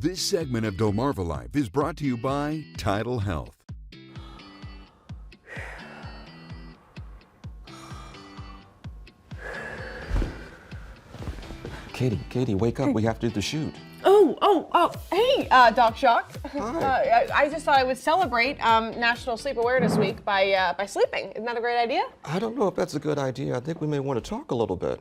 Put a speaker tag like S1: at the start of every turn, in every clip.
S1: This segment of DelmarvaLife is brought to you by TIDALHEALTH.
S2: Katie, wake up. We have to do the shoot.
S3: Oh, hey, Doc Jacques.
S2: Hi.
S3: I just thought I would celebrate National Sleep Awareness Week by sleeping. Isn't that a great idea?
S2: I don't know if that's a good idea. I think we may want to talk a little bit.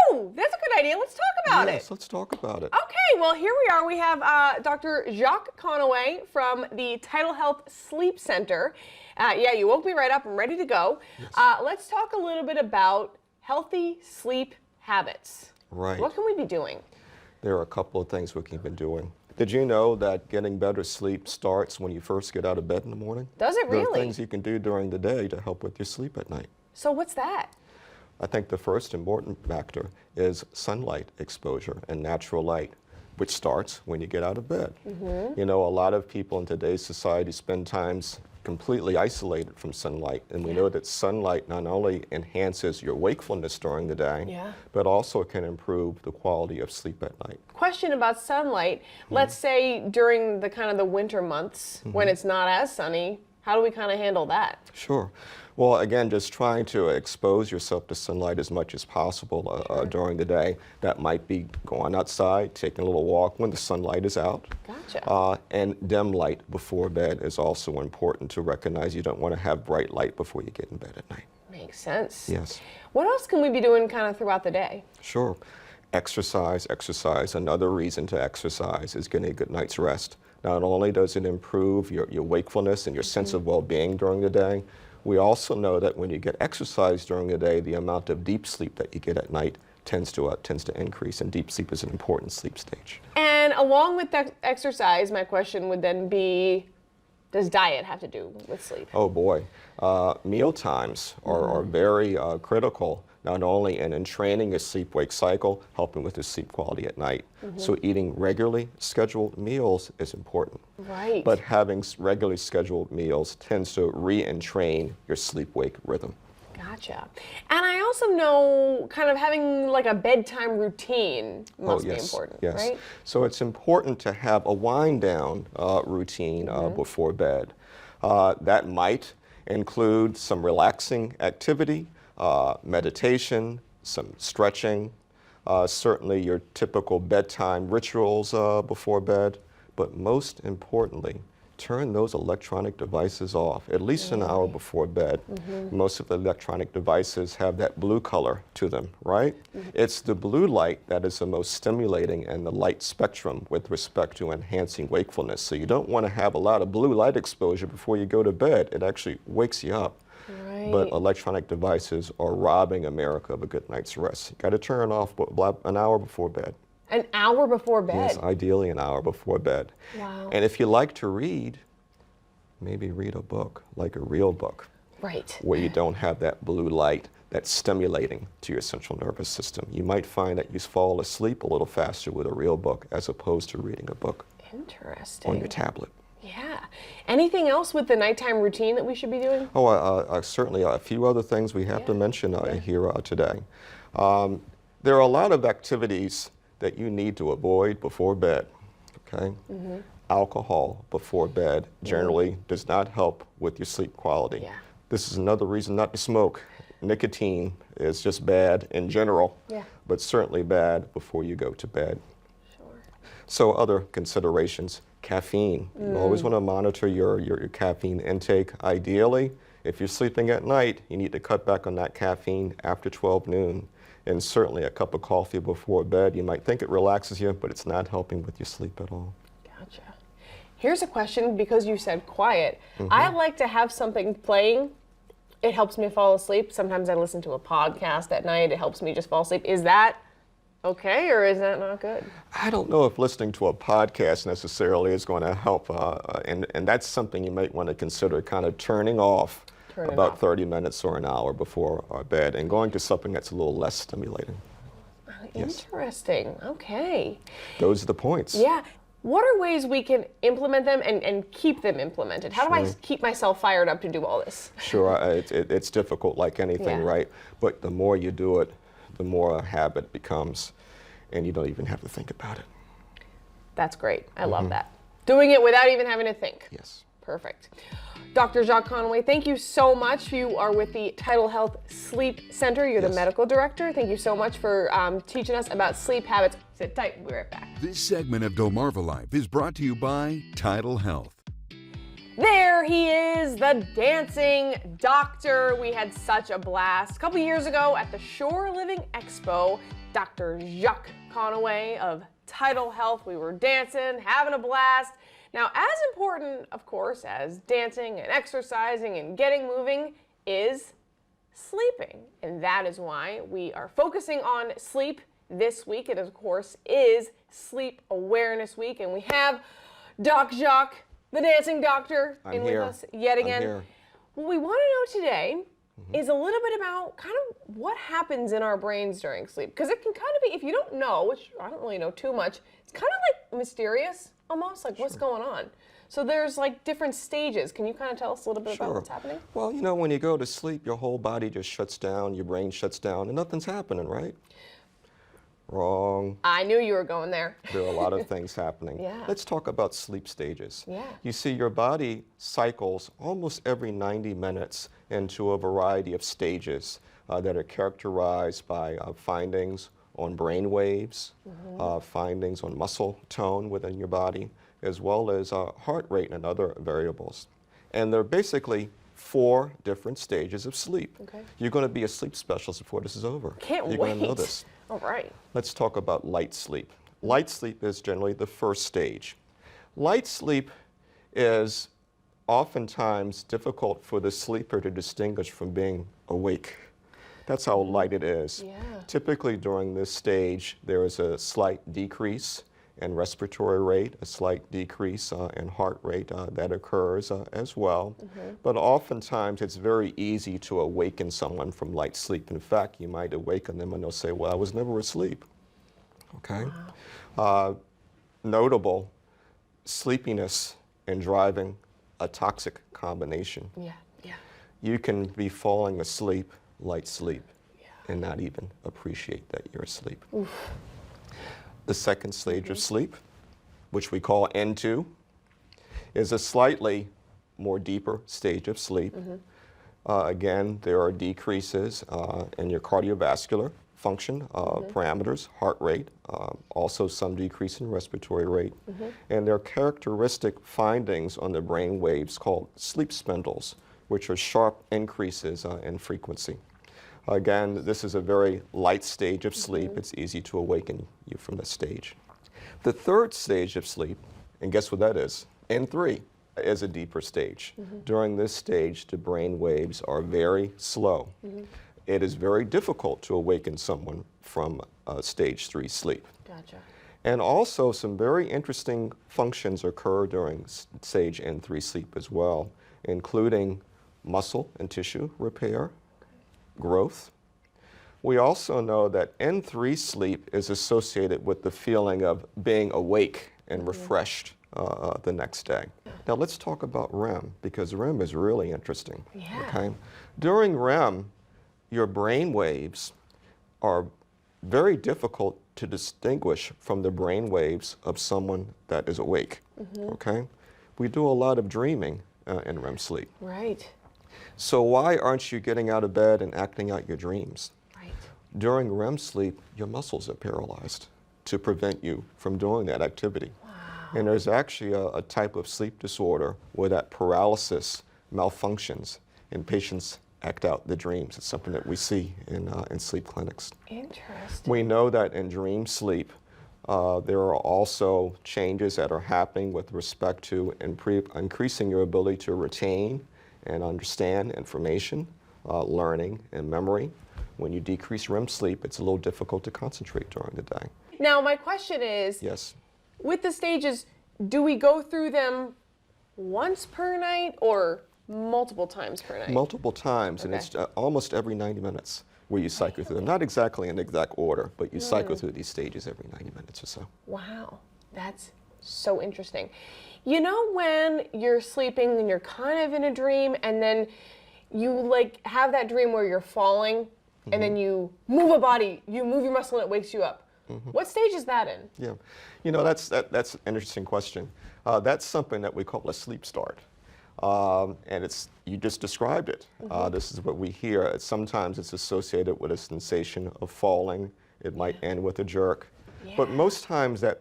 S3: Oh, that's a good idea. Let's talk about
S2: Yes,
S3: it.
S2: let's talk about it.
S3: Okay, well, here we are. We have Dr. Jacques Conaway from the TIDALHEALTH Sleep Center. Yeah, you woke me right up. I'm ready to go.
S2: Yes.
S3: Let's talk a little bit about healthy sleep habits.
S2: Right.
S3: What can we be doing?
S2: There are a couple of things we can be doing. Did you know that getting better sleep starts when you first get out of bed in the morning?
S3: Does it
S2: There are
S3: really?
S2: things you can do during the day to help with your sleep at night.
S3: So what's that?
S2: I think the first important factor is sunlight exposure and natural light, which starts when you get out of bed. You know, a lot of people in today's society spend times completely isolated from sunlight, and we know that sunlight not only enhances your wakefulness during the day, but also can improve the quality of sleep at night.
S3: Question about sunlight. Let's say during the kind of the winter months when it's not as sunny, how do we kind of handle that?
S2: Sure. Well, again, just trying to expose yourself to sunlight as much as possible during the day. That might be going outside, taking a little walk when the sunlight is out.
S3: Gotcha.
S2: And dim light before bed is also important to recognize. You don't want to have bright light before you get in bed at night.
S3: Makes sense.
S2: Yes.
S3: What else can we be doing kind of throughout the day?
S2: Sure. Exercise. Another reason to exercise is getting a good night's rest. Not only does it improve your wakefulness and your sense of well-being during the day, we also know that when you get exercise during the day, the amount of deep sleep that you get at night tends to increase, and deep sleep is an important sleep stage.
S3: And along with that exercise, my question would then be, does diet have to do with sleep?
S2: Oh boy, meal times are very critical, not only in training your sleep-wake cycle, helping with your sleep quality at night. So eating regularly scheduled meals is important.
S3: Right.
S2: But having regularly scheduled meals tends to re-entrain your sleep-wake rhythm.
S3: Gotcha. And I also know kind of having like a bedtime routine must be important, right?
S2: So it's important to have a wind-down routine before bed. That might include some relaxing activity, meditation, some stretching, certainly your typical bedtime rituals before bed, but most importantly, turn those electronic devices off at least an hour before bed. Most of the electronic devices have that blue color to them, right? It's the blue light that is the most stimulating in the light spectrum with respect to enhancing wakefulness. So you don't want to have a lot of blue light exposure before you go to bed. It actually wakes you up.
S3: Right.
S2: But electronic devices are robbing America of a good night's rest. You got to turn off an hour before bed.
S3: An hour before bed?
S2: Yes, ideally an hour before bed.
S3: Wow.
S2: And if you like to read, maybe read a book, like a real book.
S3: Right.
S2: Where you don't have that blue light that's stimulating to your central nervous system. You might find that you fall asleep a little faster with a real book as opposed to reading a book
S3: Interesting.
S2: on your tablet.
S3: Yeah. Anything else with the nighttime routine that we should be doing?
S2: Oh, certainly a few other things we have to mention here today. There are a lot of activities that you need to avoid before bed, okay? Alcohol before bed generally does not help with your sleep quality.
S3: Yeah.
S2: This is another reason not to smoke. Nicotine is just bad in general, but certainly bad before you go to bed.
S3: Sure.
S2: So other considerations, caffeine. You always want to monitor your caffeine intake. Ideally, if you're sleeping at night, you need to cut back on that caffeine after 12 noon. And certainly a cup of coffee before bed. You might think it relaxes you, but it's not helping with your sleep at all.
S3: Gotcha. Here's a question, because you said quiet. I like to have something playing. It helps me fall asleep. Sometimes I listen to a podcast at night. It helps me just fall asleep. Is that okay, or is that not good?
S2: I don't know if listening to a podcast necessarily is going to help, and that's something you might want to consider kind of turning off about 30 minutes or an hour before bed and going to something that's a little less stimulating.
S3: Interesting. Okay.
S2: Those are the points.
S3: Yeah. What are ways we can implement them and keep them implemented? How do I keep myself fired up to do all this?
S2: Sure. It's difficult like anything, right? But the more you do it, the more a habit becomes, and you don't even have to think about it.
S3: That's great. I love that. Doing it without even having to think.
S2: Yes.
S3: Perfect. Dr. Jacques Conaway, thank you so much. You are with the Tidal Health Sleep Center. You're the medical director. Thank you so much for teaching us about sleep habits. Sit tight. We'll be right back.
S1: This segment of DelmarvaLife is brought to you by Tidal Health.
S3: There he is, the dancing doctor. We had such a blast. A couple years ago at the Shore Living Expo, Dr. Jacques Conaway of Tidal Health. We were dancing, having a blast. Now, as important, of course, as dancing and exercising and getting moving is sleeping. And that is why we are focusing on sleep this week. It, of course, is Sleep Awareness Week. And we have Doc Jacques, the dancing doctor, with us yet again.
S2: I'm here.
S3: What we want to know today is a little bit about kind of what happens in our brains during sleep. Because it can kind of be, if you don't know, which I don't really know too much, it's kind of like mysterious, almost like what's going on. So there's like different stages. Can you kind of tell us a little bit about what's happening?
S2: Well, you know, when you go to sleep, your whole body just shuts down, your brain shuts down, and nothing's happening, right? Wrong.
S3: I knew you were going there.
S2: There are a lot of things happening.
S3: Yeah.
S2: Let's talk about sleep stages.
S3: Yeah.
S2: You see, your body cycles almost every 90 minutes into a variety of stages that are characterized by findings on brain waves, findings on muscle tone within your body, as well as heart rate and other variables. And there are basically 4 different stages of sleep.
S3: Okay.
S2: You're going to be a sleep specialist before this is over.
S3: Can't
S2: You're
S3: wait.
S2: going to know this.
S3: All right.
S2: Let's talk about light sleep. Light sleep is generally the first stage. Light sleep is oftentimes difficult for the sleeper to distinguish from being awake. That's how light it is.
S3: Yeah.
S2: Typically during this stage, there is a slight decrease in respiratory rate, a slight decrease in heart rate that occurs as well. But oftentimes it's very easy to awaken someone from light sleep. In fact, you might awaken them and they'll say, well, I was never asleep. Okay?
S3: Wow.
S2: Notable, sleepiness and driving, a toxic combination.
S3: Yeah, yeah.
S2: You can be falling asleep, light sleep, and not even appreciate that you're asleep.
S3: Oof.
S2: The second stage of sleep, which we call N2, is a slightly more deeper stage of sleep. Again, there are decreases in your cardiovascular function, parameters, heart rate, also some decrease in respiratory rate. And there are characteristic findings on the brain waves called sleep spindles, which are sharp increases in frequency. Again, this is a very light stage of sleep. It's easy to awaken you from this stage. The third stage of sleep, and guess what that is? N3 is a deeper stage. During this stage, the brain waves are very slow. It is very difficult to awaken someone from stage 3 sleep.
S3: Gotcha.
S2: And also some very interesting functions occur during stage N3 sleep as well, including muscle and tissue repair, growth. We also know that N3 sleep is associated with the feeling of being awake and refreshed the next day. Now let's talk about REM, because REM is really interesting.
S3: Yeah.
S2: Okay? During REM, your brain waves are very difficult to distinguish from the brain waves of someone that is awake. Okay? We do a lot of dreaming in REM sleep.
S3: Right.
S2: So why aren't you getting out of bed and acting out your dreams?
S3: Right.
S2: During REM sleep, your muscles are paralyzed to prevent you from doing that activity.
S3: Wow.
S2: And there's actually a type of sleep disorder where that paralysis malfunctions and patients act out the dreams. It's something that we see in sleep clinics.
S3: Interesting.
S2: We know that in dream sleep, there are also changes that are happening with respect to increasing your ability to retain and understand information, learning, and memory. When you decrease REM sleep, it's a little difficult to concentrate during the day.
S3: Now, my question is,
S2: Yes.
S3: with the stages, do we go through them once per night or multiple times per night?
S2: Multiple times, and
S3: Okay.
S2: it's almost every 90 minutes where you cycle through them. Not exactly in exact order, but you cycle through these stages every 90 minutes or so.
S3: Wow, that's so interesting. You know when you're sleeping and you're kind of in a dream and then you like have that dream where you're falling and then you move a body, you move your muscle and it wakes you up. What stage is that in?
S2: Yeah, you know, that's an interesting question. That's something that we call a sleep start. And you just described it. This is what we hear. Sometimes it's associated with a sensation of falling. It might end with a jerk. But most times that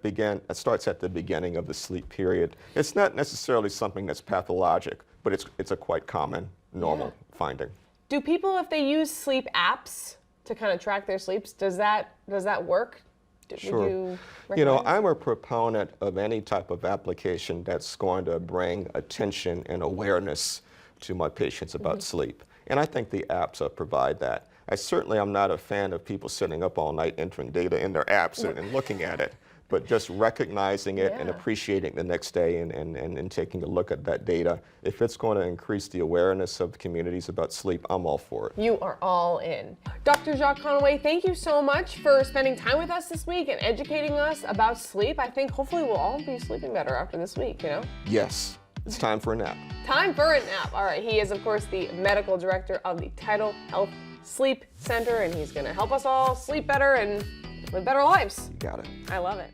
S2: starts at the beginning of the sleep period. It's not necessarily something that's pathologic, but it's a quite common, normal finding.
S3: Do people, if they use sleep apps to kind of track their sleeps, does that work?
S2: Sure.
S3: Would you
S2: You know,
S3: recommend?
S2: I'm a proponent of any type of application that's going to bring attention and awareness to my patients about sleep. And I think the apps provide that. I certainly am not a fan of people sitting up all night entering data in their apps and looking at it, but just recognizing it and appreciating the next day and taking a look at that data. If it's going to increase the awareness of communities about sleep, I'm all for it.
S3: You are all in. Dr. Jacques Conaway, thank you so much for spending time with us this week and educating us about sleep. I think hopefully we'll all be sleeping better after this week, you know?
S2: Yes, it's time for a nap.
S3: Time for a nap. All right, he is, of course, the medical director of the Tidal Health Sleep Center, and he's going to help us all sleep better and live better lives.
S2: Got it.
S3: I love it.